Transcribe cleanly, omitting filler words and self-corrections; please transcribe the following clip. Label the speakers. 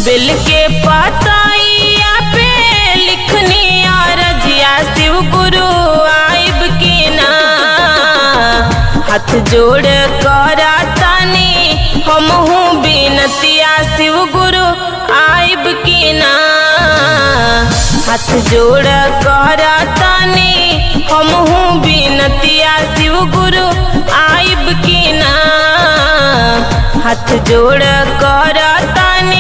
Speaker 1: Bill के पताइया पे लिखनी रजिया शिव गुरु आइब की ना। हाथ जोड़ करा तानी हमहू बिनतिया शिव गुरु आइब की ना। हाथ जोड़ करा तानी हमहू बिनतिया शिव गुरु आइब की ना। हाथ जोड़ करा तानी